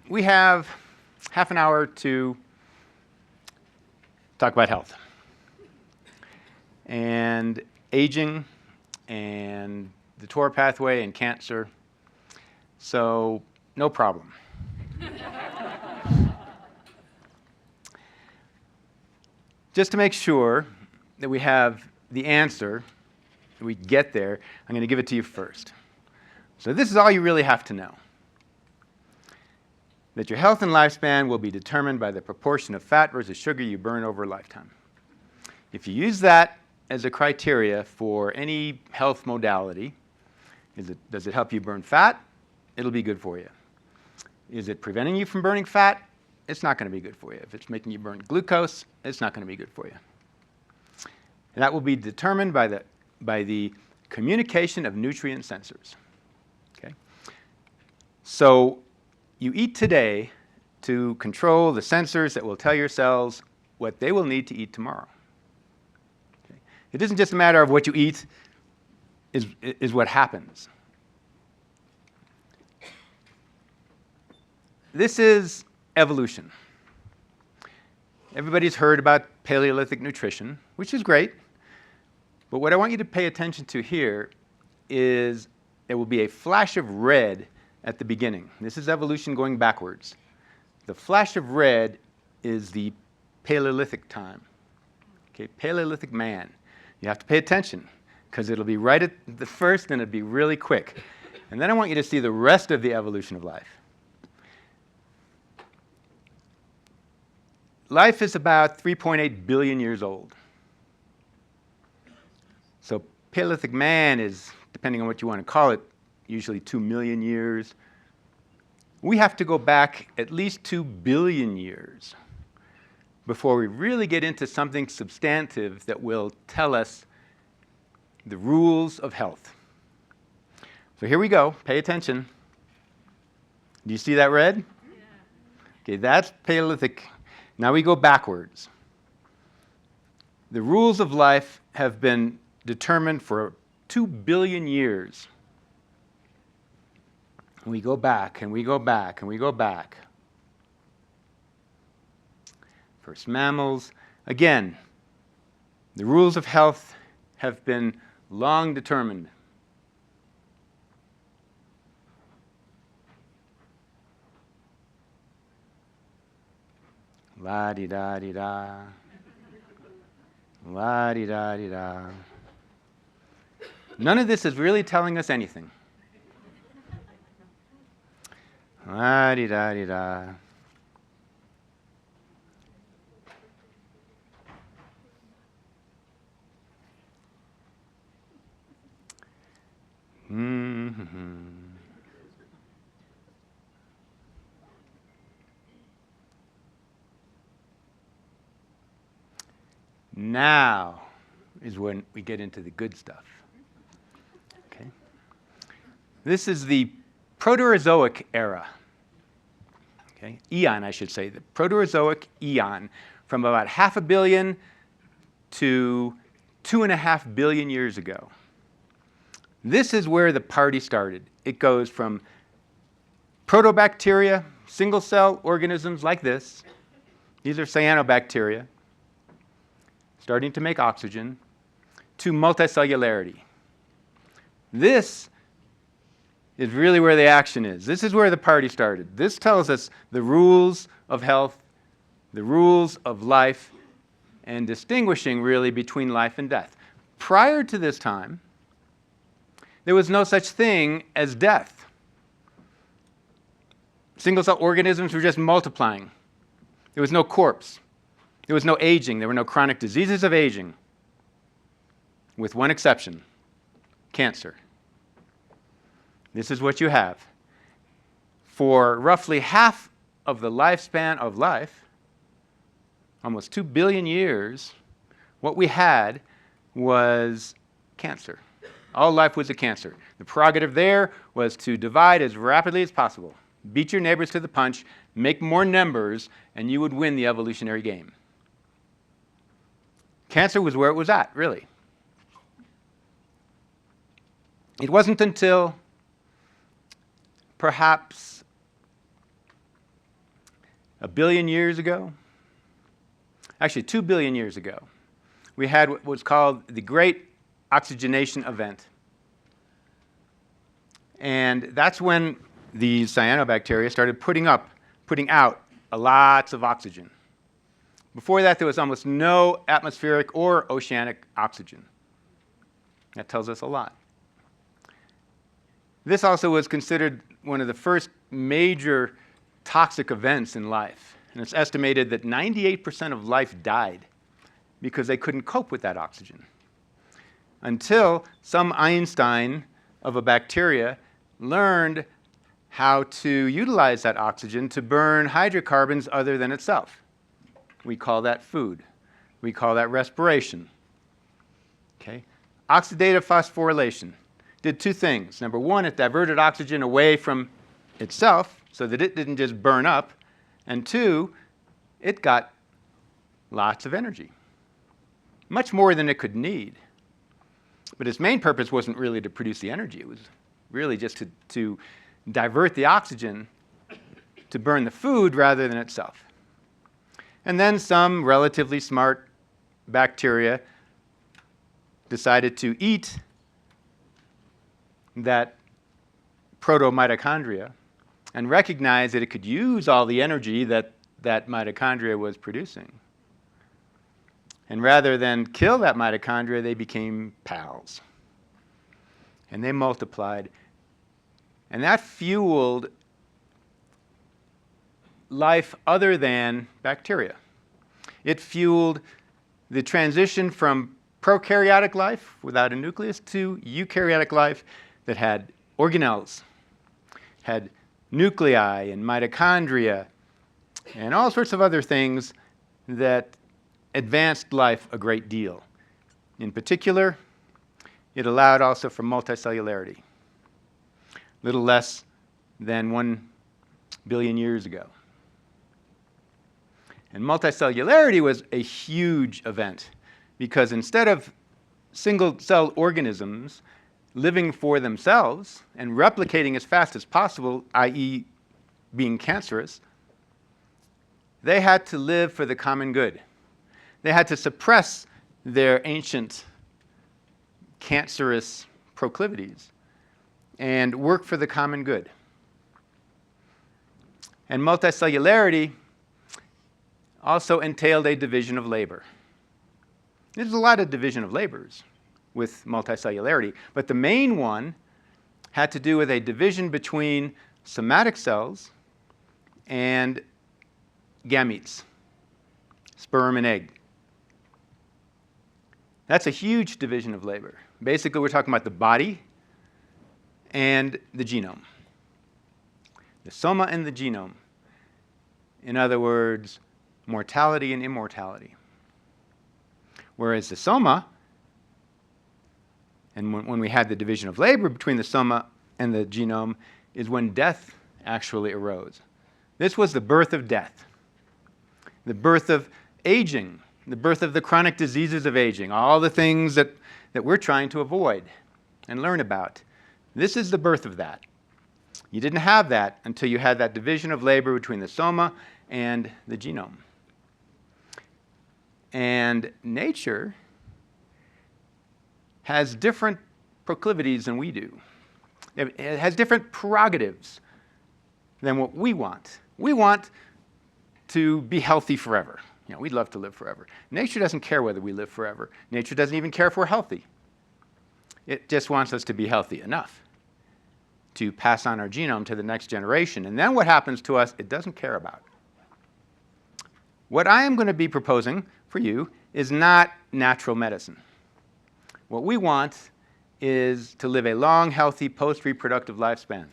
we have half an hour to talk about health and aging and the TOR pathway and cancer. So no problem. Just to make sure that we have the answer, that we get there, I'm going to give it to you first. So this is all you really have to know. That your health and lifespan will be determined by the proportion of fat versus sugar you burn over a lifetime. If you use that as a criteria for any health modality, does it help you burn fat? It'll be good for you. Is it preventing you from burning fat? It's not going to be good for you. If it's making you burn glucose, it's not going to be good for you. And that will be determined by the communication of nutrient sensors. Okay? So you eat today to control the sensors that will tell your cells what they will need to eat tomorrow. Okay? It isn't just a matter of what you eat is what happens. This is evolution. Everybody's heard about Paleolithic nutrition, which is great. But what I want you to pay attention to here is there will be a flash of red at the beginning. This is evolution going backwards. The flash of red is the Paleolithic time. Okay, Paleolithic man. You have to pay attention because it'll be right at the first and it'll be really quick. And then I want you to see the rest of the evolution of life. Life is about 3.8 billion years old. So Paleolithic man is, depending on what you want to call it, usually 2 million years. We have to go back at least 2 billion years before we really get into something substantive that will tell us the rules of health. So here we go. Pay attention. Do you see that red? Yeah. Okay, that's Paleolithic. Now we go backwards. The rules of life have been determined for 2 billion years. And we go back, and we go back, and we go back. First mammals. Again, the rules of health have been long determined. La-di-da-di-da. La-di-da-di-da. None of this is really telling us anything. La-di-da-di-da. Mm-hmm. Now is when we get into the good stuff. Okay? This is the Proterozoic era. Okay? Eon, I should say. The Proterozoic eon, from about 500 million to 2.5 billion years ago. This is where the party started. It goes from protobacteria, single-cell organisms like this. These are cyanobacteria, starting to make oxygen, to multicellularity. This is really where the action is. This is where the party started. This tells us the rules of health, the rules of life, and distinguishing really between life and death. Prior to this time, there was no such thing as death. Single-cell organisms were just multiplying. There was no corpse. There was no aging. There were no chronic diseases of aging, with one exception, cancer. This is what you have. For roughly half of the lifespan of life, almost 2 billion years, what we had was cancer. All life was a cancer. The prerogative there was to divide as rapidly as possible. Beat your neighbors to the punch, make more numbers, and you would win the evolutionary game. Cancer was where it was at, really. It wasn't until perhaps 1 billion years ago, actually 2 billion years ago, we had what was called the Great Oxygenation Event. And that's when the cyanobacteria started putting out lots of oxygen. Before that, there was almost no atmospheric or oceanic oxygen. That tells us a lot. This also was considered one of the first major toxic events in life. And it's estimated that 98% of life died because they couldn't cope with that oxygen. Until some Einstein of a bacteria learned how to utilize that oxygen to burn hydrocarbons other than itself. We call that food. We call that respiration. Okay? Oxidative phosphorylation did two things. Number one, it diverted oxygen away from itself so that it didn't just burn up. And two, it got lots of energy, much more than it could need. But its main purpose wasn't really to produce the energy. It was really just to divert the oxygen to burn the food rather than itself. And then some relatively smart bacteria decided to eat that proto-mitochondria and recognize that it could use all the energy that mitochondria was producing. And rather than kill that mitochondria, they became pals. And they multiplied. And that fueled life other than bacteria. It fueled the transition from prokaryotic life without a nucleus to eukaryotic life that had organelles, had nuclei and mitochondria, and all sorts of other things that advanced life a great deal. In particular, it allowed also for multicellularity, a little less than 1 billion years ago. And multicellularity was a huge event because instead of single-cell organisms living for themselves and replicating as fast as possible, i.e. being cancerous, they had to live for the common good. They had to suppress their ancient cancerous proclivities and work for the common good. And multicellularity also entailed a division of labor. There's a lot of division of labors with multicellularity, but the main one had to do with a division between somatic cells and gametes, sperm and egg. That's a huge division of labor. Basically, we're talking about the body and the genome. The soma and the genome. In other words, mortality and immortality. Whereas the soma, and when we had the division of labor between the soma and the genome, is when death actually arose. This was the birth of death, the birth of aging, the birth of the chronic diseases of aging, all the things that we're trying to avoid and learn about. This is the birth of that. You didn't have that until you had that division of labor between the soma and the genome. And nature has different proclivities than we do. It has different prerogatives than what we want. We want to be healthy forever. You know, we'd love to live forever. Nature doesn't care whether we live forever. Nature doesn't even care if we're healthy. It just wants us to be healthy enough to pass on our genome to the next generation. And then what happens to us, it doesn't care about. What I am going to be proposing for you is not natural medicine. What we want is to live a long, healthy, post-reproductive lifespan.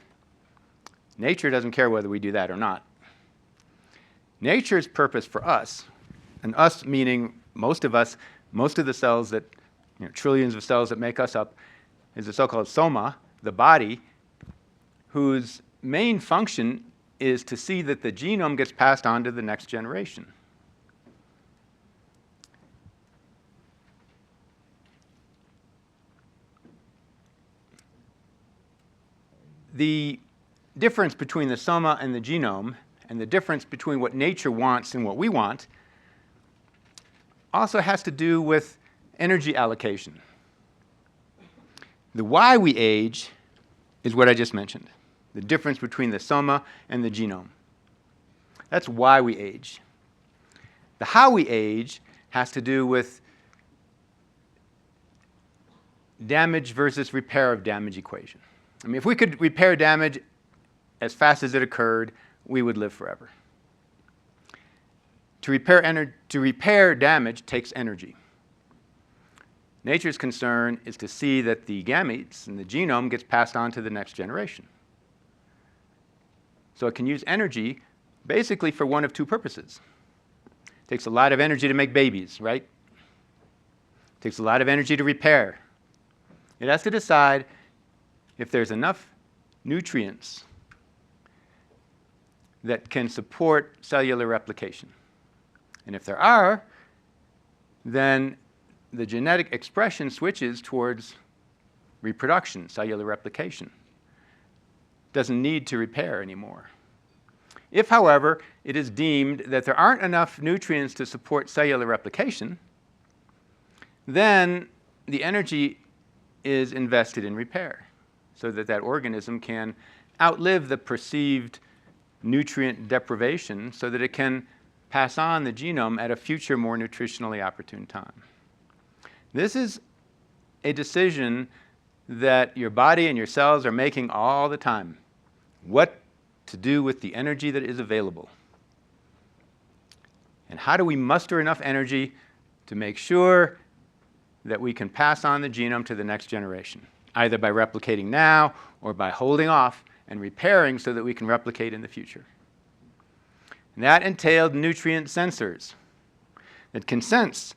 Nature doesn't care whether we do that or not. Nature's purpose for us, and us meaning most of us, most of the cells that, trillions of cells that make us up, is the so-called soma, the body, whose main function is to see that the genome gets passed on to the next generation. The difference between the soma and the genome and the difference between what nature wants and what we want also has to do with energy allocation. The why we age is what I just mentioned, the difference between the soma and the genome. That's why we age. The how we age has to do with damage versus repair of damage equation. I mean, if we could repair damage as fast as it occurred, we would live forever. To repair damage takes energy. Nature's concern is to see that the gametes and the genome gets passed on to the next generation. So it can use energy basically for one of two purposes. It takes a lot of energy to make babies, right? It takes a lot of energy to repair. It has to decide if there's enough nutrients that can support cellular replication. And if there are, then the genetic expression switches towards reproduction, cellular replication. Doesn't need to repair anymore. If, however, it is deemed that there aren't enough nutrients to support cellular replication, then the energy is invested in repair so that that organism can outlive the perceived nutrient deprivation so that it can pass on the genome at a future, more nutritionally opportune time. This is a decision that your body and your cells are making all the time. What to do with the energy that is available. And how do we muster enough energy to make sure that we can pass on the genome to the next generation, either by replicating now or by holding off and repairing so that we can replicate in the future. And that entailed nutrient sensors that can sense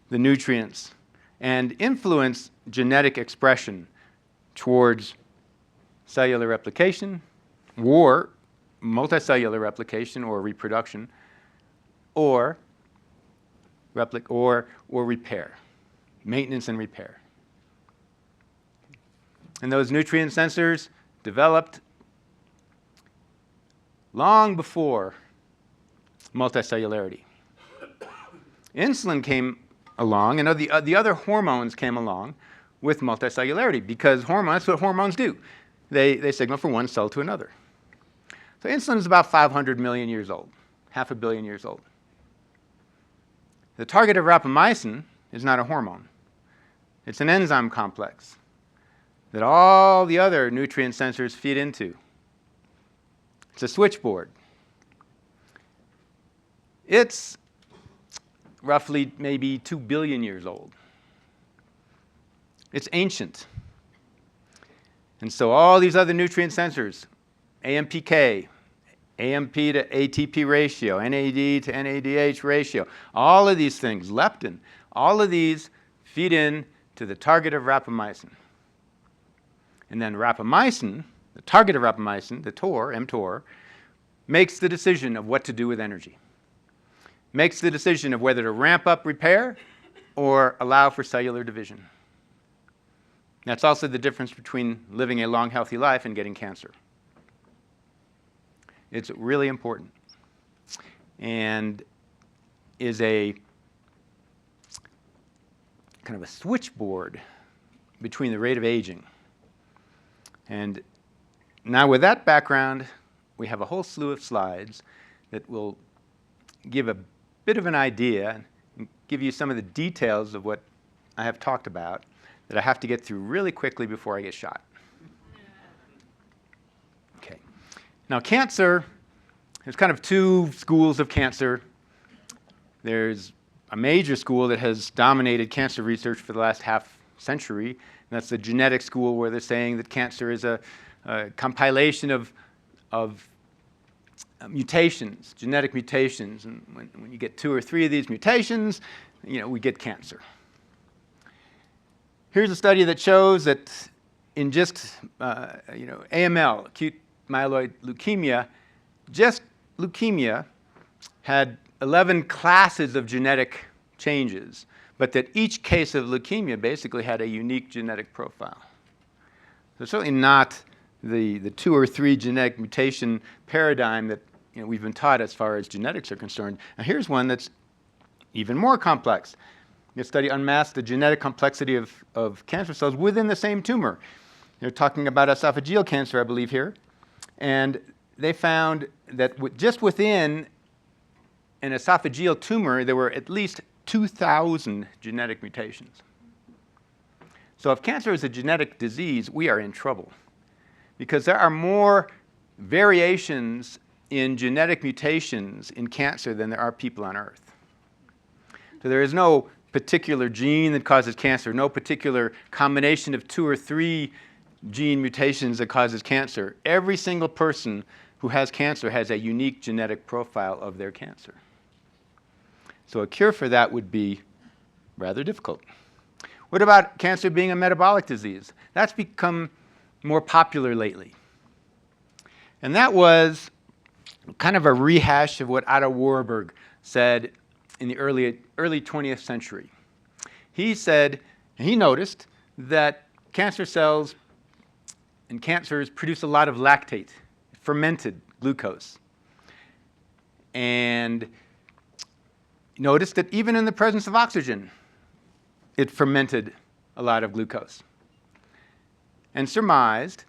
the nutrients and influence genetic expression towards cellular replication or multicellular replication or reproduction or repair, maintenance and repair. And those nutrient sensors developed long before multicellularity. Insulin came along, and the other hormones came along with multicellularity because that's what hormones do. They signal from one cell to another. So insulin is about 500 million years old, 500 million years old. The target of rapamycin is not a hormone. It's an enzyme complex that all the other nutrient sensors feed into. It's a switchboard. It's roughly maybe 2 billion years old. It's ancient. And so all these other nutrient sensors, AMPK, AMP to ATP ratio, NAD to NADH ratio, all of these things, leptin, all of these feed in to the target of rapamycin. And then rapamycin, the target of rapamycin, the TOR, mTOR, makes the decision of what to do with energy. Makes the decision of whether to ramp up repair or allow for cellular division. That's also the difference between living a long, healthy life and getting cancer. It's really important and is a kind of a switchboard between the rate of aging. And now with that background, we have a whole slew of slides that will give a bit of an idea and give you some of the details of what I have talked about that I have to get through really quickly before I get shot. Okay. Now cancer, there's kind of two schools of cancer. There's a major school that has dominated cancer research for the last half century, and that's the genetic school where they're saying that cancer is a compilation of mutations, genetic mutations, and when you get 2 or 3 of these mutations, we get cancer. Here's a study that shows that in just AML, acute myeloid leukemia, just leukemia had 11 classes of genetic changes, but that each case of leukemia basically had a unique genetic profile. So certainly not the 2 or 3 genetic mutation paradigm that we've been taught as far as genetics are concerned. Now here's one that's even more complex. The study unmasked the genetic complexity of cancer cells within the same tumor. They're talking about esophageal cancer, I believe, here. And they found that just within an esophageal tumor, there were at least 2,000 genetic mutations. So if cancer is a genetic disease, we are in trouble, because there are more variations in genetic mutations in cancer than there are people on Earth. So there is no particular gene that causes cancer, no particular combination of 2 or 3 gene mutations that causes cancer. Every single person who has cancer has a unique genetic profile of their cancer. So a cure for that would be rather difficult. What about cancer being a metabolic disease? That's become more popular lately. And that was kind of a rehash of what Otto Warburg said in the early 20th century. He said, and he noticed, that cancer cells and cancers produce a lot of lactate, fermented glucose. And noticed that even in the presence of oxygen, it fermented a lot of glucose. And surmised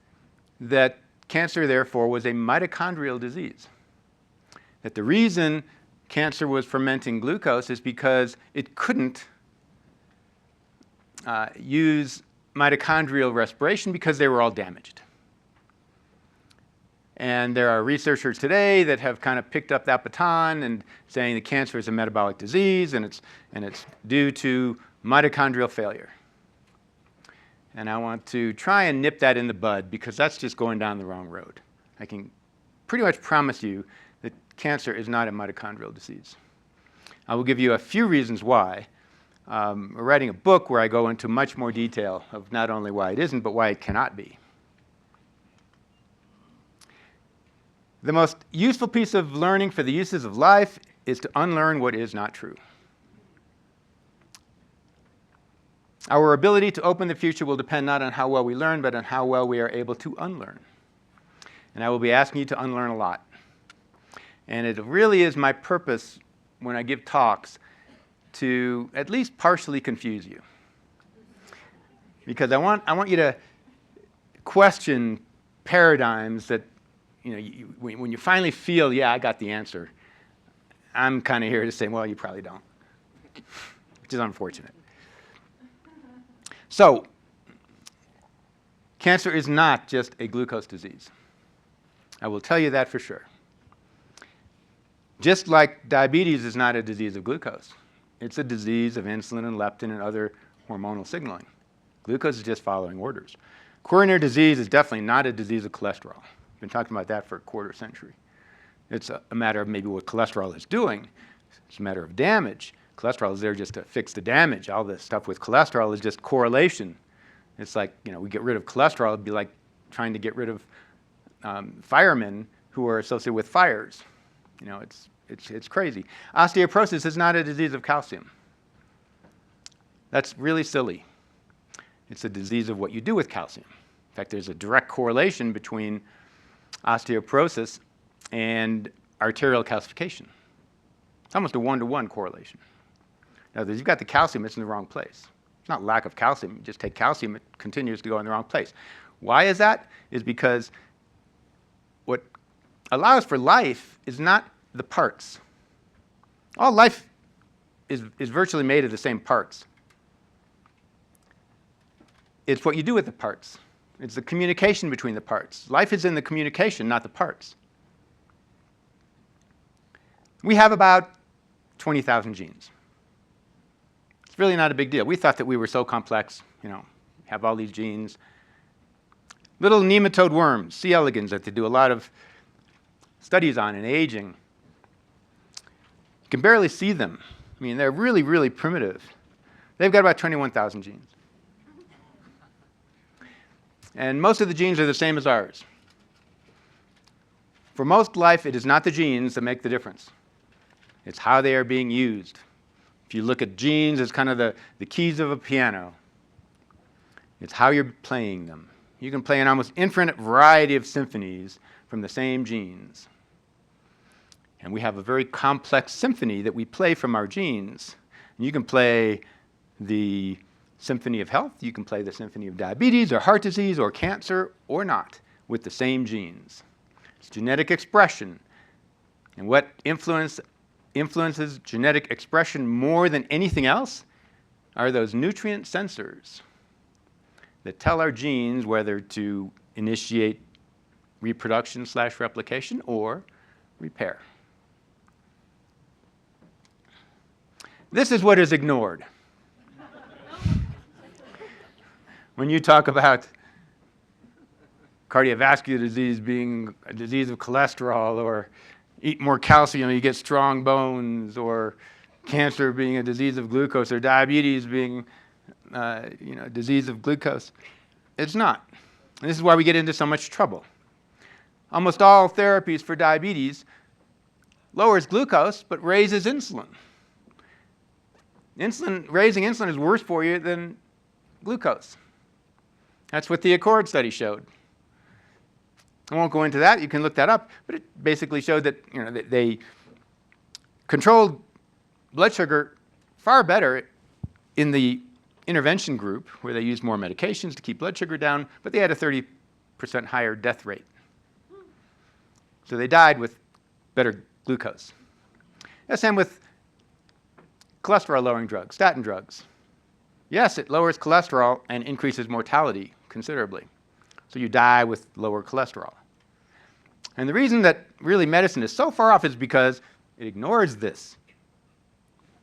that cancer, therefore, was a mitochondrial disease. That the reason cancer was fermenting glucose is because it couldn't use mitochondrial respiration because they were all damaged. And there are researchers today that have kind of picked up that baton and saying that cancer is a metabolic disease and it's due to mitochondrial failure. And I want to try and nip that in the bud, because that's just going down the wrong road. I can pretty much promise you that cancer is not a mitochondrial disease. I will give you a few reasons why. We're writing a book where I go into much more detail of not only why it isn't, but why it cannot be. The most useful piece of learning for the uses of life is to unlearn what is not true. Our ability to open the future will depend not on how well we learn, but on how well we are able to unlearn. And I will be asking you to unlearn a lot. And it really is my purpose when I give talks to at least partially confuse you. Because I want you to question paradigms that, when you finally feel, yeah, I got the answer, I'm kind of here to say, well, you probably don't, which is unfortunate. So, cancer is not just a glucose disease. I will tell you that for sure. Just like diabetes is not a disease of glucose. It's a disease of insulin and leptin and other hormonal signaling. Glucose is just following orders. Coronary disease is definitely not a disease of cholesterol. We've been talking about that for a quarter century. It's a matter of maybe what cholesterol is doing. It's a matter of damage. Cholesterol is there just to fix the damage. All this stuff with cholesterol is just correlation. It's like, we get rid of cholesterol. It'd be like trying to get rid of firemen who are associated with fires. It's crazy. Osteoporosis is not a disease of calcium. That's really silly. It's a disease of what you do with calcium. In fact, there's a direct correlation between osteoporosis and arterial calcification. It's almost a 1-to-1 correlation. Now, if you've got the calcium, it's in the wrong place. It's not lack of calcium. You just take calcium, it continues to go in the wrong place. Why is that? Is because what allows for life is not the parts. All life is virtually made of the same parts. It's what you do with the parts. It's the communication between the parts. Life is in the communication, not the parts. We have about 20,000 genes. It's really not a big deal. We thought that we were so complex, have all these genes. Little nematode worms, C. elegans, that they do a lot of studies on in aging. You can barely see them. They're really, really primitive. They've got about 21,000 genes. And most of the genes are the same as ours. For most life, it is not the genes that make the difference. It's how they are being used. If you look at genes as kind of the keys of a piano, it's how you're playing them. You can play an almost infinite variety of symphonies from the same genes. And we have a very complex symphony that we play from our genes. And you can play the symphony of health, you can play the symphony of diabetes or heart disease or cancer or not with the same genes. It's genetic expression. And what influences genetic expression more than anything else are those nutrient sensors that tell our genes whether to initiate reproduction/replication or repair. This is what is ignored. When you talk about cardiovascular disease being a disease of cholesterol, or eat more calcium, you get strong bones, or cancer being a disease of glucose, or diabetes being a disease of glucose, it's not. And this is why we get into so much trouble. Almost all therapies for diabetes lowers glucose but raises insulin. Raising insulin is worse for you than glucose. That's what the Accord study showed. I won't go into that. You can look that up. But it basically showed that they controlled blood sugar far better in the intervention group, where they used more medications to keep blood sugar down, but they had a 30% higher death rate. So they died with better glucose. Same with cholesterol-lowering drugs, statin drugs. Yes, it lowers cholesterol and increases mortality considerably. So you die with lower cholesterol. And the reason that really medicine is so far off is because it ignores this.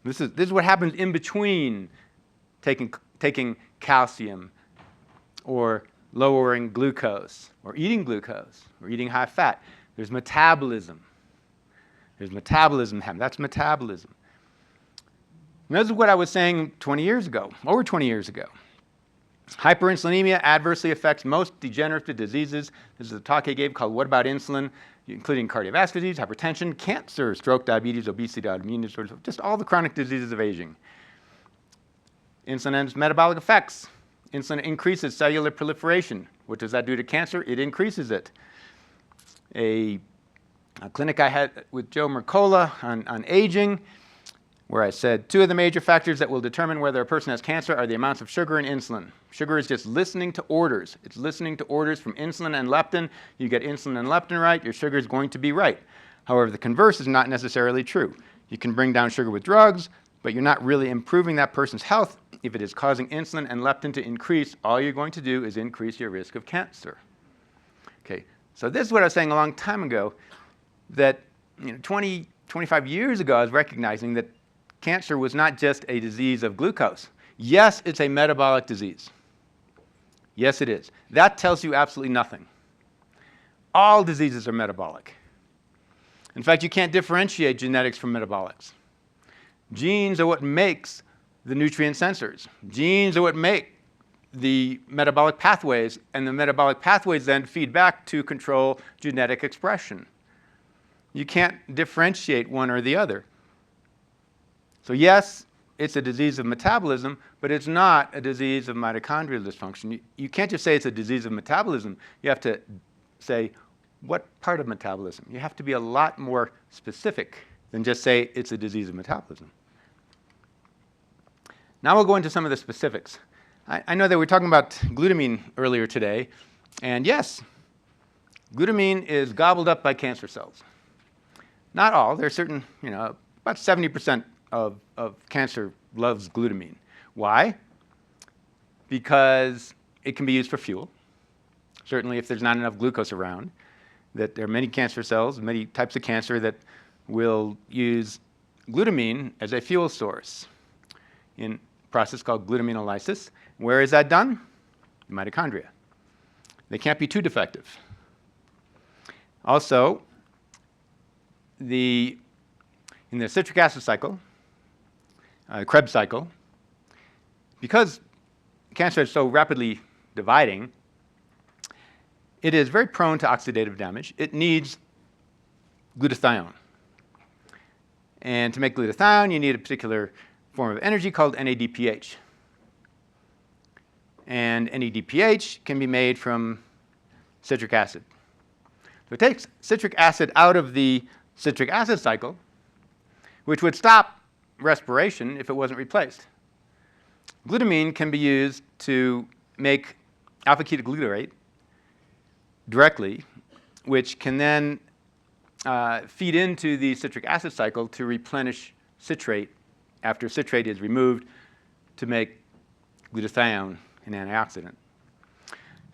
This is what happens in between taking calcium or lowering glucose or eating high fat. There's metabolism. There's metabolism happening. That's metabolism. And this is what I was saying 20 years ago, over 20 years ago. Hyperinsulinemia adversely affects most degenerative diseases. This is a talk I gave called What About Insulin?, including cardiovascular disease, hypertension, cancer, stroke, diabetes, obesity, autoimmune disorders, just all the chronic diseases of aging. Insulin has metabolic effects. Insulin increases cellular proliferation. What does that do to cancer? It increases it. A clinic I had with Joe Mercola on aging, where I said 2 of the major factors that will determine whether a person has cancer are the amounts of sugar and insulin. Sugar is just listening to orders. It's listening to orders from insulin and leptin. You get insulin and leptin right, your sugar is going to be right. However, the converse is not necessarily true. You can bring down sugar with drugs, but you're not really improving that person's health. If it is causing insulin and leptin to increase, all you're going to do is increase your risk of cancer. Okay, so this is what I was saying a long time ago, that 20, 25 years ago, I was recognizing that cancer was not just a disease of glucose. Yes, it's a metabolic disease. Yes, it is. That tells you absolutely nothing. All diseases are metabolic. In fact, you can't differentiate genetics from metabolics. Genes are what makes the nutrient sensors. Genes are what make the metabolic pathways, and the metabolic pathways then feed back to control genetic expression. You can't differentiate one or the other. So yes, it's a disease of metabolism, but it's not a disease of mitochondrial dysfunction. You can't just say it's a disease of metabolism. You have to say, what part of metabolism? You have to be a lot more specific than just say it's a disease of metabolism. Now we'll go into some of the specifics. I know that we were talking about glutamine earlier today, and yes, glutamine is gobbled up by cancer cells. Not all. There are certain, about 70% of cancer loves glutamine. Why? Because it can be used for fuel. Certainly if there's not enough glucose around, that there are many cancer cells, many types of cancer that will use glutamine as a fuel source in a process called glutaminolysis. Where is that done? The mitochondria. They can't be too defective. Also, in the citric acid cycle, Krebs cycle, because cancer is so rapidly dividing, it is very prone to oxidative damage. It needs glutathione. And to make glutathione, you need a particular form of energy called NADPH. And NADPH can be made from citric acid. So it takes citric acid out of the citric acid cycle, which would stop respiration if it wasn't replaced. Glutamine can be used to make alpha-ketoglutarate directly, which can then feed into the citric acid cycle to replenish citrate after citrate is removed to make glutathione, an antioxidant.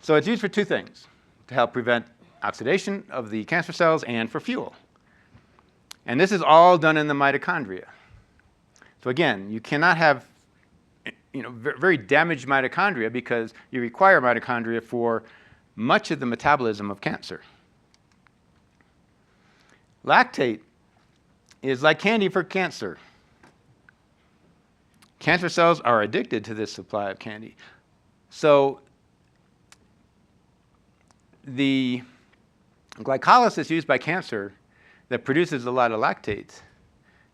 So it's used for two things, to help prevent oxidation of the cancer cells and for fuel. And this is all done in the mitochondria. So again, you cannot have very damaged mitochondria because you require mitochondria for much of the metabolism of cancer. Lactate is like candy for cancer. Cancer cells are addicted to this supply of candy. So the glycolysis used by cancer that produces a lot of lactate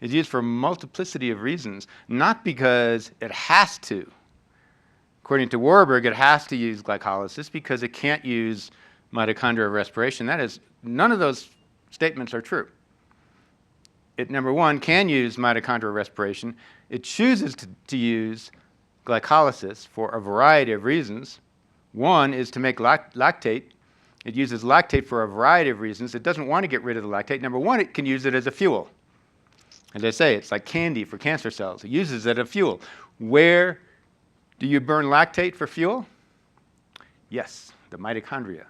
is used for a multiplicity of reasons, not because it has to. According to Warburg, it has to use glycolysis because it can't use mitochondrial respiration. That is, none of those statements are true. It, number one, can use mitochondrial respiration. It chooses to use glycolysis for a variety of reasons. One is to make lactate. It uses lactate for a variety of reasons. It doesn't want to get rid of the lactate. Number one, it can use it as a fuel. As I say, it's like candy for cancer cells. It uses it as a fuel. Where do you burn lactate for fuel? Yes, the mitochondria.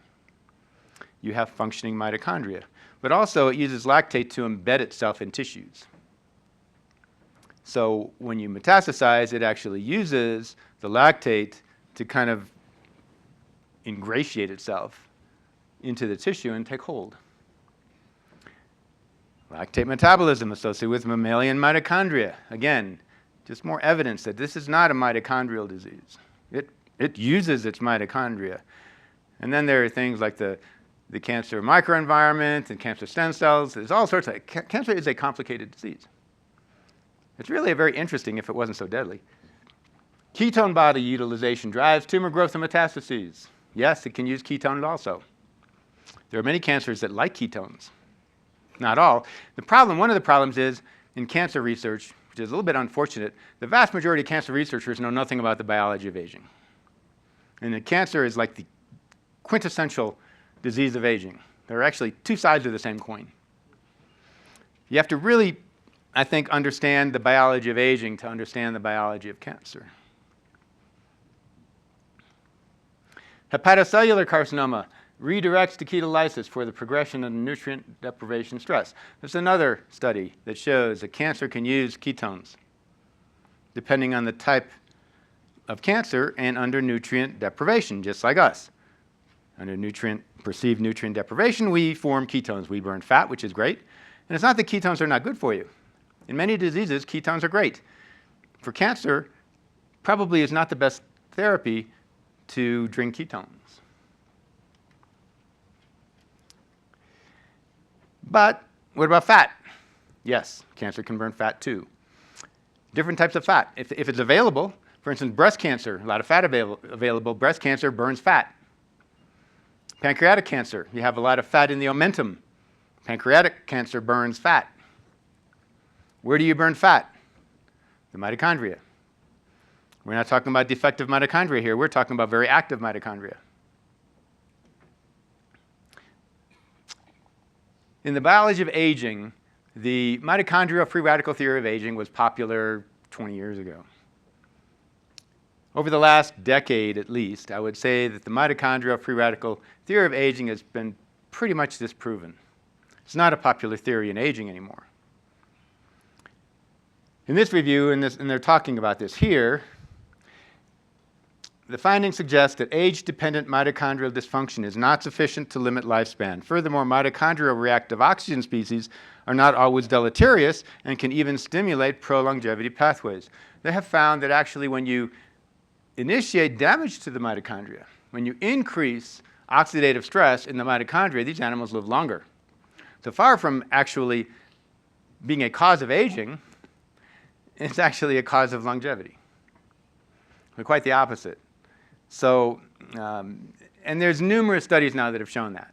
You have functioning mitochondria. But also, it uses lactate to embed itself in tissues. So when you metastasize, it actually uses the lactate to kind of ingratiate itself into the tissue and take hold. Lactate metabolism associated with mammalian mitochondria. Again, just more evidence that this is not a mitochondrial disease. It uses its mitochondria. And then there are things like the cancer microenvironment and cancer stem cells. There's all sorts of... Cancer is a complicated disease. It's really very interesting if it wasn't so deadly. Ketone body utilization drives tumor growth and metastases. Yes, it can use ketones also. There are many cancers that like ketones. Not all. One of the problems is in cancer research, which is a little bit unfortunate, the vast majority of cancer researchers know nothing about the biology of aging. And the cancer is like the quintessential disease of aging. There are actually two sides of the same coin. You have to really, I think, understand the biology of aging to understand the biology of cancer. Hepatocellular carcinoma redirects to ketolysis for the progression of nutrient deprivation stress. There's another study that shows that cancer can use ketones depending on the type of cancer and under nutrient deprivation, just like us. Under perceived nutrient deprivation, we form ketones. We burn fat, which is great. And it's not that ketones are not good for you. In many diseases, ketones are great. For cancer, probably is not the best therapy to drink ketones. But what about fat? Yes, cancer can burn fat too. Different types of fat. If it's available, for instance, breast cancer, a lot of fat available. Breast cancer burns fat. Pancreatic cancer, you have a lot of fat in the omentum. Pancreatic cancer burns fat. Where do you burn fat? The mitochondria. We're not talking about defective mitochondria here. We're talking about very active mitochondria. In the biology of aging, the mitochondrial free radical theory of aging was popular 20 years ago. Over the last decade, at least, I would say that the mitochondrial free radical theory of aging has been pretty much disproven. It's not a popular theory in aging anymore. In this review, and they're talking about this here, the findings suggest that age-dependent mitochondrial dysfunction is not sufficient to limit lifespan. Furthermore, mitochondrial reactive oxygen species are not always deleterious and can even stimulate pro-longevity pathways. They have found that actually when you initiate damage to the mitochondria, when you increase oxidative stress in the mitochondria, these animals live longer. So far from actually being a cause of aging, it's actually a cause of longevity. But quite the opposite. So, and there's numerous studies now that have shown that.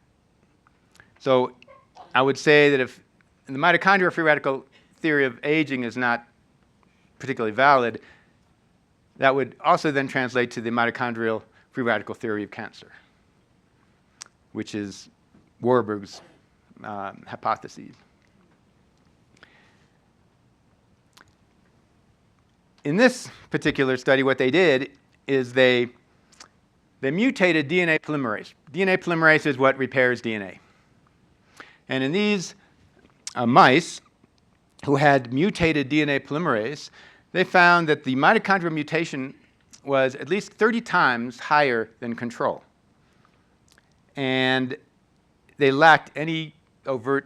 So I would say that if the mitochondrial free radical theory of aging is not particularly valid, that would also then translate to the mitochondrial free radical theory of cancer, which is Warburg's hypotheses. In this particular study, what they did is they mutated DNA polymerase. DNA polymerase is what repairs DNA. And in these mice who had mutated DNA polymerase, they found that the mitochondrial mutation was at least 30 times higher than control. And they lacked any overt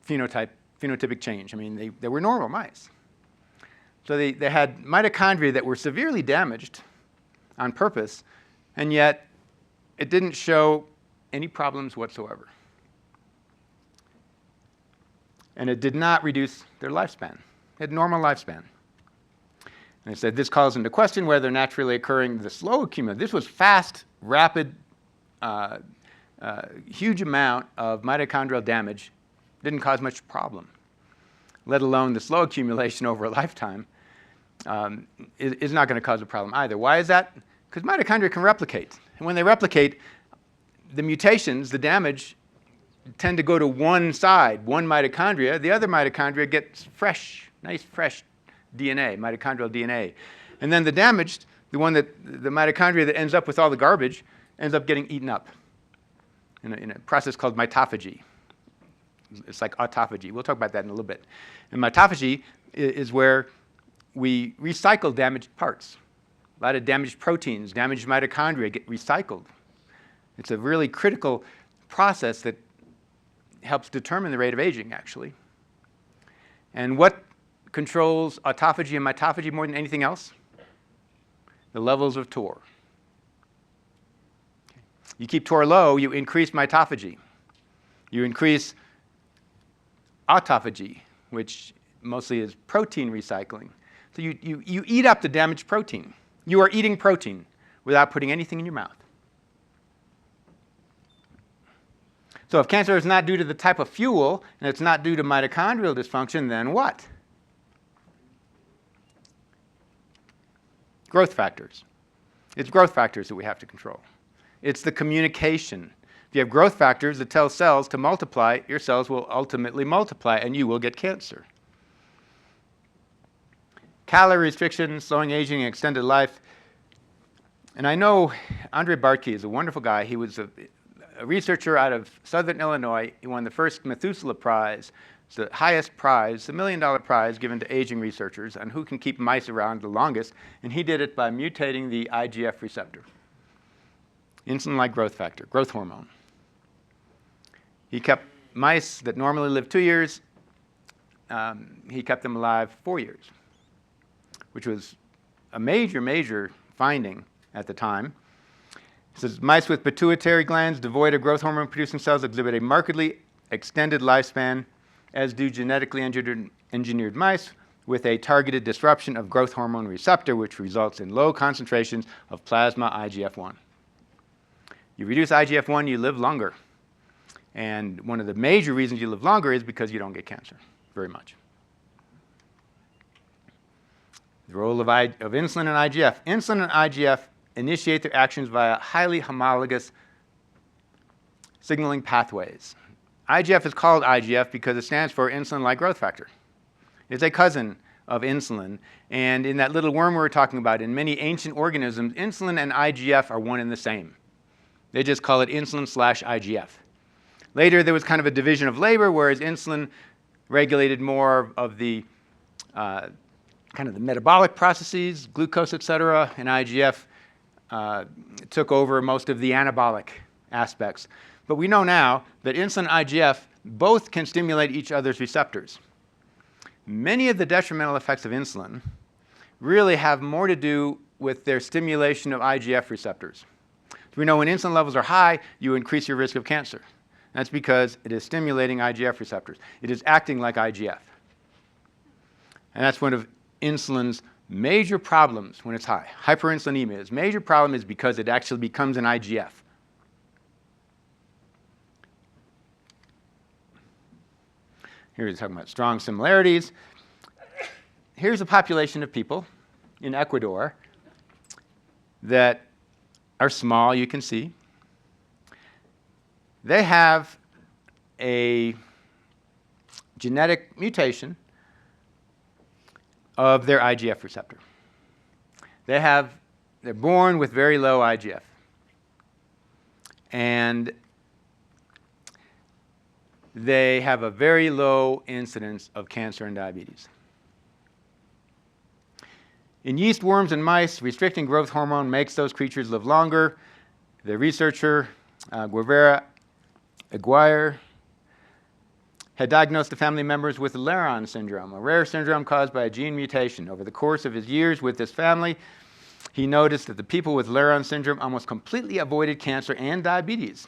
phenotypic change. I mean, they were normal mice. So they had mitochondria that were severely damaged on purpose, and yet it didn't show any problems whatsoever. And it did not reduce their lifespan. They had normal lifespan. And they said this calls into question whether naturally occurring the slow accumulation. This was fast, rapid, huge amount of mitochondrial damage didn't cause much problem, let alone the slow accumulation over a lifetime is not going to cause a problem either. Why is that? Because mitochondria can replicate. And when they replicate, the mutations, the damage, tend to go to one side, one mitochondria. The other mitochondria gets fresh, nice fresh DNA, mitochondrial DNA. And then the damaged, the mitochondria that ends up with all the garbage, ends up getting eaten up in a process called mitophagy. It's like autophagy. We'll talk about that in a little bit. And mitophagy is where we recycle damaged parts. A lot of damaged proteins, damaged mitochondria get recycled. It's a really critical process that helps determine the rate of aging, actually. And what controls autophagy and mitophagy more than anything else? The levels of TOR. You keep TOR low, you increase mitophagy. You increase autophagy, which mostly is protein recycling. So you eat up the damaged protein. You are eating protein without putting anything in your mouth. So if cancer is not due to the type of fuel, and it's not due to mitochondrial dysfunction, then what? Growth factors. It's growth factors that we have to control. It's the communication. If you have growth factors that tell cells to multiply, your cells will ultimately multiply, and you will get cancer. Calorie restriction, slowing aging, and extended life. And I know Andre Bartke is a wonderful guy. He was a researcher out of Southern Illinois. He won the first Methuselah Prize. It's the highest prize, the $1 million prize given to aging researchers on who can keep mice around the longest. And he did it by mutating the IGF receptor, insulin-like growth factor, growth hormone. He kept mice that normally live 2 years, he kept them alive 4 years, which was a major, major finding at the time. It says mice with pituitary glands devoid of growth hormone producing cells exhibit a markedly extended lifespan, as do genetically engineered mice with a targeted disruption of growth hormone receptor, which results in low concentrations of plasma IGF-1. You reduce IGF-1, you live longer. And one of the major reasons you live longer is because you don't get cancer very much. The role of insulin and IGF. Insulin and IGF initiate their actions via highly homologous signaling pathways. IGF is called IGF because it stands for insulin-like growth factor. It's a cousin of insulin. And in that little worm we were talking about, in many ancient organisms, insulin and IGF are one and the same. They just call it insulin/IGF. Later, there was kind of a division of labor, whereas insulin regulated more of the kind of the metabolic processes, glucose, et cetera, and IGF took over most of the anabolic aspects. But we know now that insulin and IGF both can stimulate each other's receptors. Many of the detrimental effects of insulin really have more to do with their stimulation of IGF receptors. So we know when insulin levels are high, you increase your risk of cancer. That's because it is stimulating IGF receptors. It is acting like IGF. And that's one of insulin's major problems when it's high. Hyperinsulinemia. Its major problem is because it actually becomes an IGF. Here he's talking about strong similarities. Here's a population of people in Ecuador that are small, you can see. They have a genetic mutation of their IGF receptor. They're born with very low IGF. And they have a very low incidence of cancer and diabetes. In yeast, worms, and mice, restricting growth hormone makes those creatures live longer. The researcher, Aguirre, had diagnosed the family members with Laron syndrome, a rare syndrome caused by a gene mutation. Over the course of his years with this family, he noticed that the people with Laron syndrome almost completely avoided cancer and diabetes.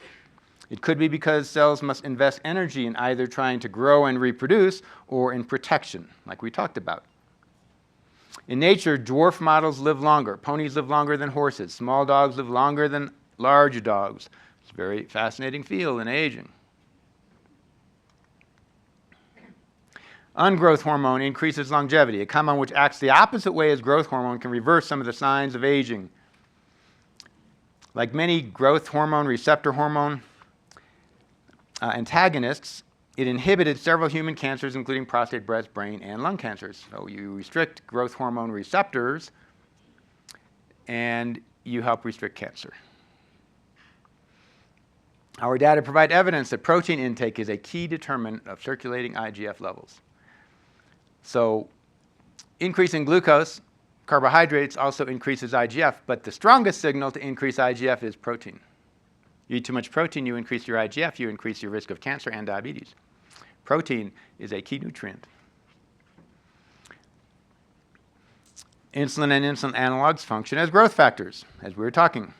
It could be because cells must invest energy in either trying to grow and reproduce or in protection, like we talked about. In nature, dwarf models live longer. Ponies live longer than horses. Small dogs live longer than large dogs. It's a very fascinating field in aging. Ungrowth hormone increases longevity. A compound which acts the opposite way as growth hormone can reverse some of the signs of aging. Like many growth hormone receptor hormone antagonists, it inhibited several human cancers, including prostate, breast, brain, and lung cancers. So you restrict growth hormone receptors, and you help restrict cancer. Our data provide evidence that protein intake is a key determinant of circulating IGF levels. So increasing glucose, carbohydrates also increases IGF, but the strongest signal to increase IGF is protein. You eat too much protein, you increase your IGF, you increase your risk of cancer and diabetes. Protein is a key nutrient. Insulin and insulin analogs function as growth factors, as we were talking.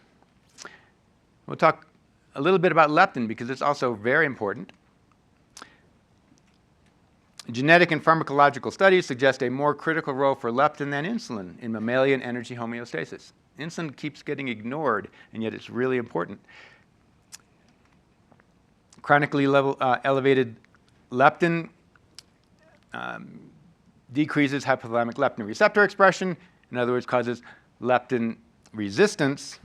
We'll talk a little bit about leptin because it's also very important. Genetic and pharmacological studies suggest a more critical role for leptin than insulin in mammalian energy homeostasis. Insulin keeps getting ignored, and yet it's really important. Chronically elevated leptin decreases hypothalamic leptin receptor expression, in other words, causes leptin resistance,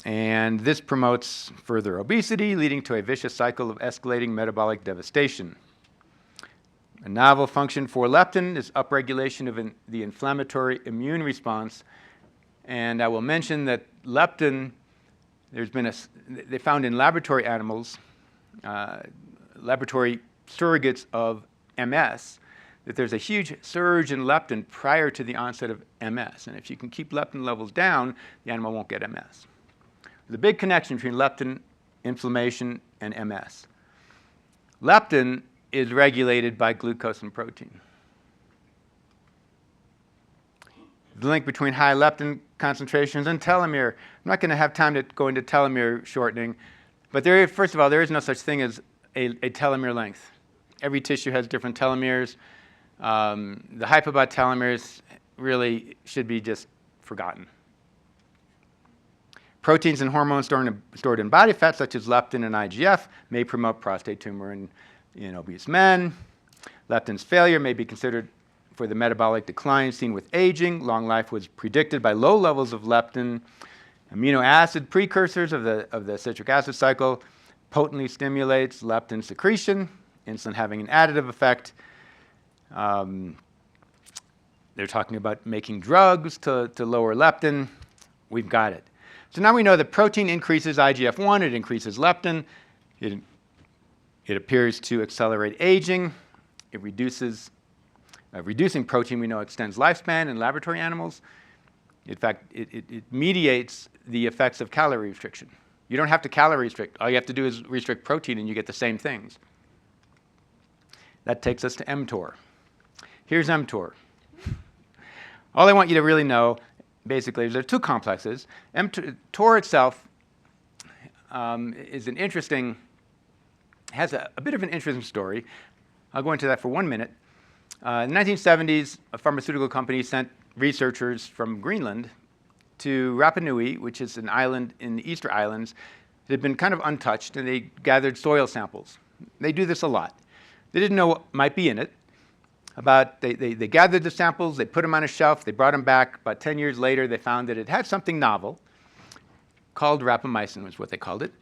and this promotes further obesity, leading to a vicious cycle of escalating metabolic devastation. A novel function for leptin is upregulation of the inflammatory immune response, and I will mention that leptin, they found in laboratory animals, laboratory surrogates of MS, that there's a huge surge in leptin prior to the onset of MS. And if you can keep leptin levels down, the animal won't get MS. There's a big connection between leptin, inflammation, and MS. Leptin is regulated by glucose and protein. The link between high leptin concentrations and telomere. I'm not going to have time to go into telomere shortening, but first of all, there is no such thing as a telomere length. Every tissue has different telomeres. The hype about telomeres really should be just forgotten. Proteins and hormones stored in body fat, such as leptin and IGF, may promote prostate tumor in obese men. Leptin's failure may be considered for the metabolic decline seen with aging. Long life was predicted by low levels of leptin. Amino acid precursors of the citric acid cycle potently stimulates leptin secretion, insulin having an additive effect. They're talking about making drugs to lower leptin. We've got it. So now we know that protein increases IGF-1, it increases leptin, it appears to accelerate aging, it reduces, reducing protein we know extends lifespan in laboratory animals. In fact, it mediates the effects of calorie restriction. You don't have to calorie restrict. All you have to do is restrict protein and you get the same things. That takes us to mTOR. Here's mTOR. All I want you to really know, basically, is there are two complexes. mTOR itself is an interesting, has a bit of an interesting story. I'll go into that for 1 minute. In the 1970s, a pharmaceutical company sent researchers from Greenland to Rapa Nui, which is an island in the Easter Islands that had been kind of untouched, and they gathered soil samples. They do this a lot. They didn't know what might be in it. They gathered the samples, they put them on a shelf, they brought them back. About 10 years later, they found that it had something novel called rapamycin, was what they called it.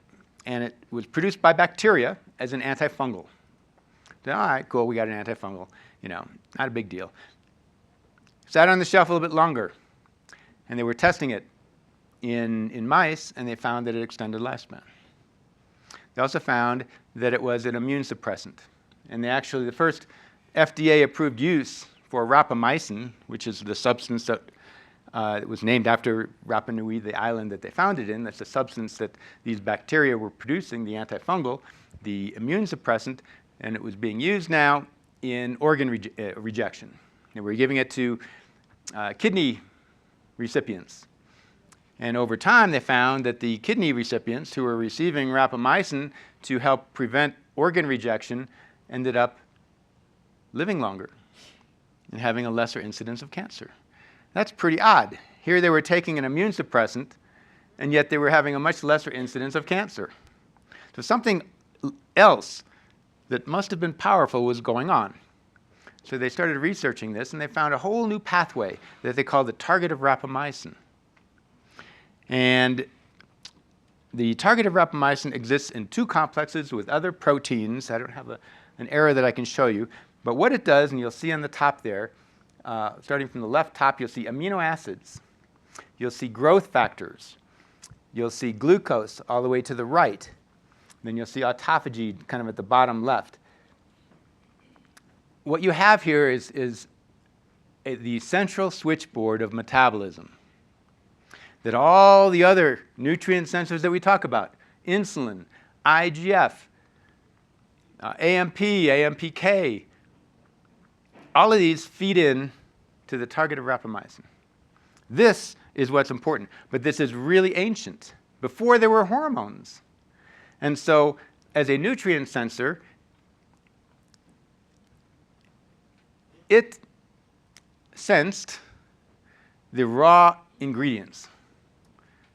And it was produced by bacteria as an antifungal. So, all right, cool, we got an antifungal. Not a big deal. Sat on the shelf a little bit longer. And they were testing it in mice, and they found that it extended lifespan. They also found that it was an immune suppressant. And the first FDA-approved use for rapamycin, which is the substance that was named after Rapa Nui, the island that they found it in. That's the substance that these bacteria were producing, the antifungal, the immune suppressant, and it was being used now in organ rejection. And we're giving it to kidney recipients. And over time, they found that the kidney recipients who were receiving rapamycin to help prevent organ rejection ended up living longer and having a lesser incidence of cancer. That's pretty odd. Here they were taking an immune suppressant, and yet they were having a much lesser incidence of cancer. So something else that must have been powerful was going on. So they started researching this, and they found a whole new pathway that they called the target of rapamycin. And the target of rapamycin exists in two complexes with other proteins. I don't have an arrow that I can show you. But what it does, and you'll see on the top there, starting from the left top, you'll see amino acids. You'll see growth factors. You'll see glucose all the way to the right. Then you'll see autophagy kind of at the bottom left. What you have here is the central switchboard of metabolism that all the other nutrient sensors that we talk about, insulin, IGF, AMP, AMPK, all of these feed in to the target of rapamycin. This is what's important, but this is really ancient, before there were hormones. And so, as a nutrient sensor, it sensed the raw ingredients.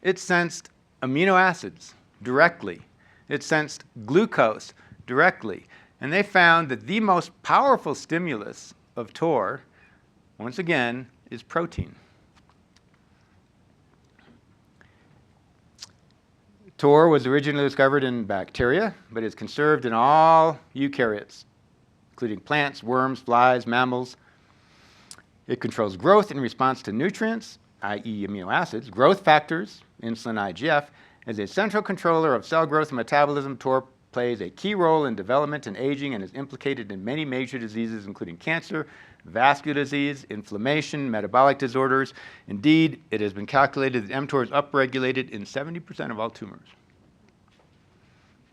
It sensed amino acids directly. It sensed glucose directly. And they found that the most powerful stimulus of TOR, once again, is protein. TOR was originally discovered in bacteria, but is conserved in all eukaryotes, including plants, worms, flies, mammals. It controls growth in response to nutrients, i.e. amino acids, growth factors, insulin, IGF. As a central controller of cell growth and metabolism, TOR plays a key role in development and aging and is implicated in many major diseases, including cancer, vascular disease, inflammation, metabolic disorders. Indeed, it has been calculated that mTOR is upregulated in 70% of all tumors.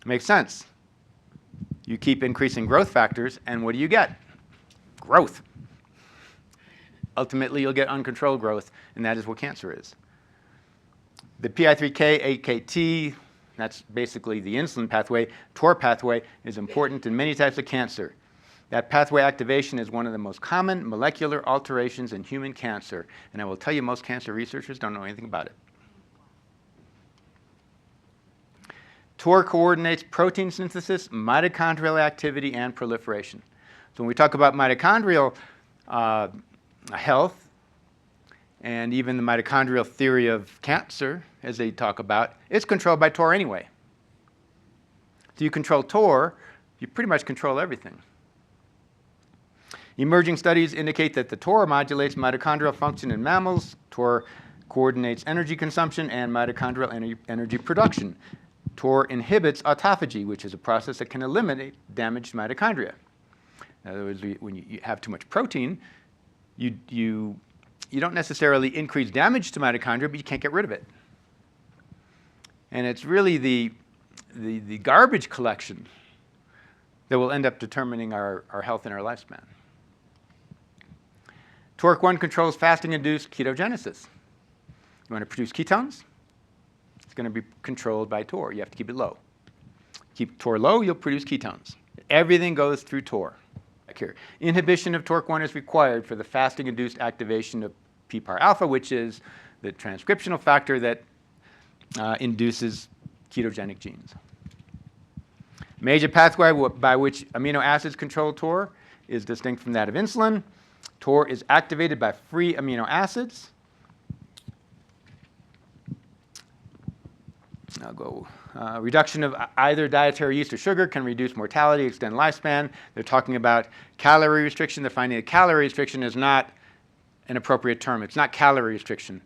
Makes sense. You keep increasing growth factors, and what do you get? Growth. Ultimately, you'll get uncontrolled growth, and that is what cancer is. The PI3K, AKT, that's basically the insulin pathway, TOR pathway, is important in many types of cancer. That pathway activation is one of the most common molecular alterations in human cancer, and I will tell you most cancer researchers don't know anything about it. TOR coordinates protein synthesis, mitochondrial activity, and proliferation. So when we talk about mitochondrial health, and even the mitochondrial theory of cancer, as they talk about, it's controlled by TOR anyway. So you control TOR, you pretty much control everything. Emerging studies indicate that the TOR modulates mitochondrial function in mammals. TOR coordinates energy consumption and mitochondrial energy production. TOR inhibits autophagy, which is a process that can eliminate damaged mitochondria. In other words, when you have too much protein, you don't necessarily increase damage to mitochondria, but you can't get rid of it. And it's really the garbage collection that will end up determining our health and our lifespan. TORC1 controls fasting-induced ketogenesis. You want to produce ketones? It's going to be controlled by TOR. You have to keep it low. Keep TOR low, you'll produce ketones. Everything goes through TOR. Here. Inhibition of TORC1 is required for the fasting-induced activation of PPAR-alpha, which is the transcriptional factor that induces ketogenic genes. Major pathway by which amino acids control TOR is distinct from that of insulin. TOR is activated by free amino acids. I'll go. Reduction of either dietary yeast or sugar can reduce mortality, extend lifespan. They're talking about calorie restriction. They're finding that calorie restriction is not an appropriate term. It's not calorie restriction.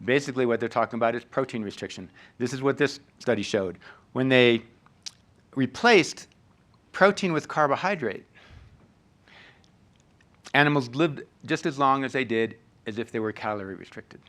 Basically, what they're talking about is protein restriction. This is what this study showed. When they replaced protein with carbohydrate, animals lived just as long as they did as if they were calorie restricted.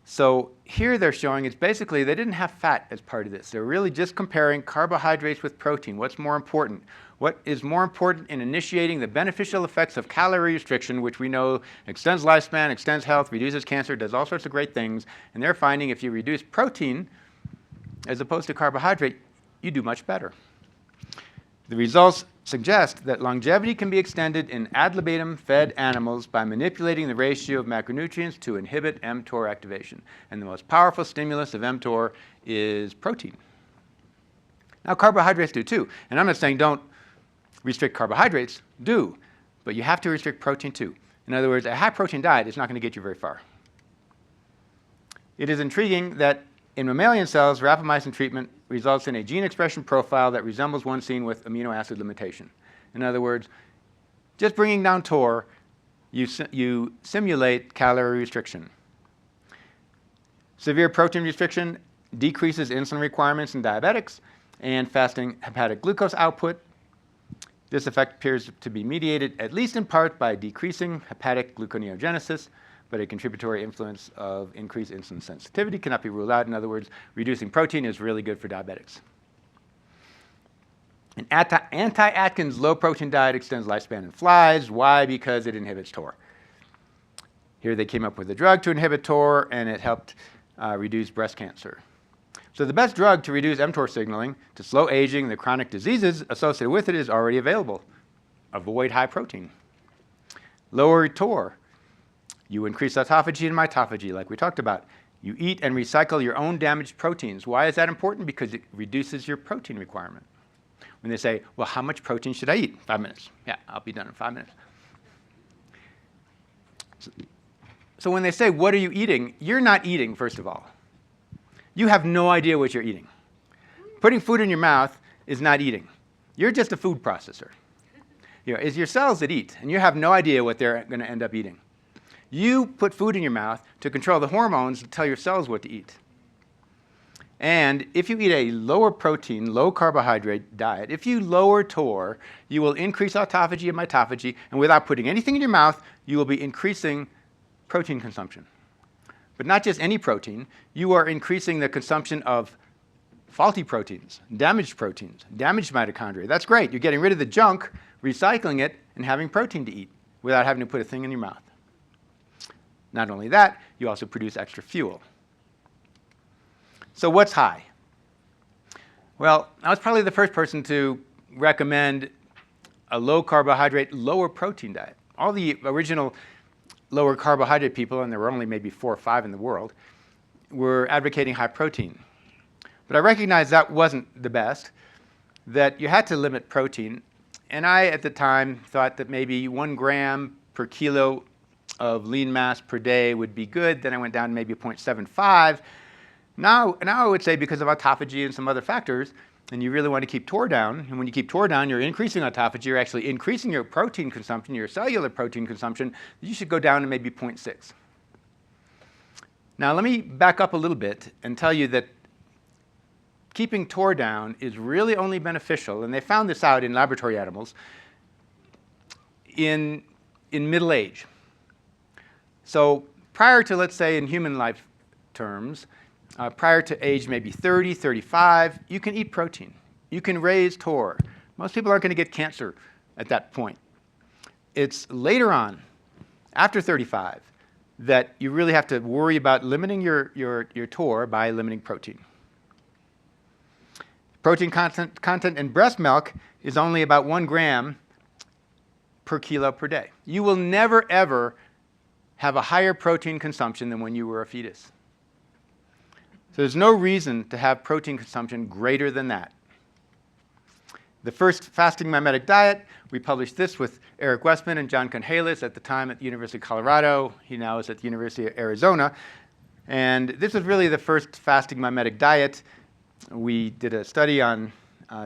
So here they're showing it's basically they didn't have fat as part of this. They're really just comparing carbohydrates with protein. What's more important? What is more important in initiating the beneficial effects of calorie restriction, which we know extends lifespan, extends health, reduces cancer, does all sorts of great things. And they're finding if you reduce protein as opposed to carbohydrate, you do much better. The results suggest that longevity can be extended in ad libitum fed animals by manipulating the ratio of macronutrients to inhibit mTOR activation. And the most powerful stimulus of mTOR is protein. Now, carbohydrates do too. And I'm not saying don't restrict carbohydrates, do. But you have to restrict protein too. In other words, a high protein diet is not going to get you very far. It is intriguing that in mammalian cells, rapamycin treatment results in a gene expression profile that resembles one seen with amino acid limitation. In other words, just bringing down TOR, you simulate calorie restriction. Severe protein restriction decreases insulin requirements in diabetics and fasting hepatic glucose output. This effect appears to be mediated, at least in part, by decreasing hepatic gluconeogenesis, but a contributory influence of increased insulin sensitivity cannot be ruled out. In other words, reducing protein is really good for diabetics. An anti-Atkins low-protein diet extends lifespan in flies. Why? Because it inhibits TOR. Here they came up with a drug to inhibit TOR, and it helped reduce breast cancer. So the best drug to reduce mTOR signaling, to slow aging, the chronic diseases associated with it is already available. Avoid high protein. Lower TOR. You increase autophagy and mitophagy, like we talked about. You eat and recycle your own damaged proteins. Why is that important? Because it reduces your protein requirement. When they say, well, how much protein should I eat? 5 minutes. Yeah, I'll be done in 5 minutes. So when they say, what are you eating? You're not eating, first of all. You have no idea what you're eating. Putting food in your mouth is not eating. You're just a food processor. It's your cells that eat, and you have no idea what they're going to end up eating. You put food in your mouth to control the hormones to tell your cells what to eat. And if you eat a lower protein, low carbohydrate diet, if you lower TOR, you will increase autophagy and mitophagy, and without putting anything in your mouth, you will be increasing protein consumption. But not just any protein, you are increasing the consumption of faulty proteins, damaged mitochondria. That's great. You're getting rid of the junk, recycling it, and having protein to eat without having to put a thing in your mouth. Not only that, you also produce extra fuel. So what's high? Well, I was probably the first person to recommend a low carbohydrate, lower protein diet. All the original lower carbohydrate people, and there were only maybe 4 or 5 in the world, were advocating high protein. But I recognized that wasn't the best, that you had to limit protein. And I, at the time, thought that maybe 1 gram per kilo of lean mass per day would be good. Then I went down to maybe 0.75. Now I would say because of autophagy and some other factors, and you really want to keep TOR down, and when you keep TOR down, you're increasing autophagy, you're actually increasing your protein consumption, your cellular protein consumption, you should go down to maybe 0.6. Now let me back up a little bit and tell you that keeping TOR down is really only beneficial, and they found this out in laboratory animals, in middle age. So prior to, let's say, in human life terms, prior to age maybe 30, 35, you can eat protein. You can raise TOR. Most people aren't going to get cancer at that point. It's later on, after 35, that you really have to worry about limiting your TOR by limiting protein. Protein content in breast milk is only about 1 gram per kilo per day. You will never, ever have a higher protein consumption than when you were a fetus. So there's no reason to have protein consumption greater than that. The first fasting mimetic diet, we published this with Eric Westman and John Conhalis at the time at the University of Colorado. He now is at the University of Arizona. And this was really the first fasting mimetic diet. We did a study on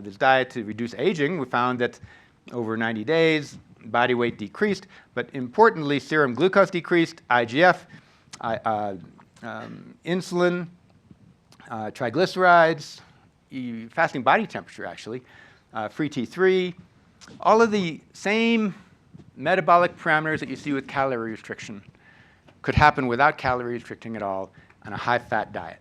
this diet to reduce aging. We found that over 90 days, body weight decreased, but importantly, serum glucose decreased, IGF, insulin, triglycerides, fasting body temperature, actually, free T3, all of the same metabolic parameters that you see with calorie restriction could happen without calorie restricting at all on a high-fat diet.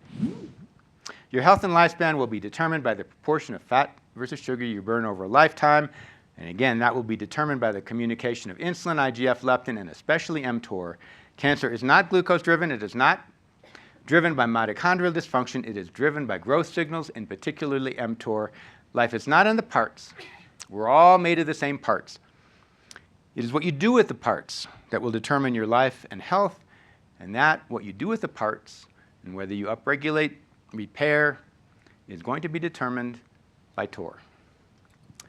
Your health and lifespan will be determined by the proportion of fat versus sugar you burn over a lifetime. And again, that will be determined by the communication of insulin, IGF, leptin, and especially mTOR. Cancer is not glucose-driven. It is not driven by mitochondrial dysfunction. It is driven by growth signals, and particularly mTOR. Life is not in the parts. We're all made of the same parts. It is what you do with the parts that will determine your life and health, and that, what you do with the parts, and whether you upregulate, repair, is going to be determined by TOR.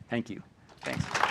Thank you. Thanks.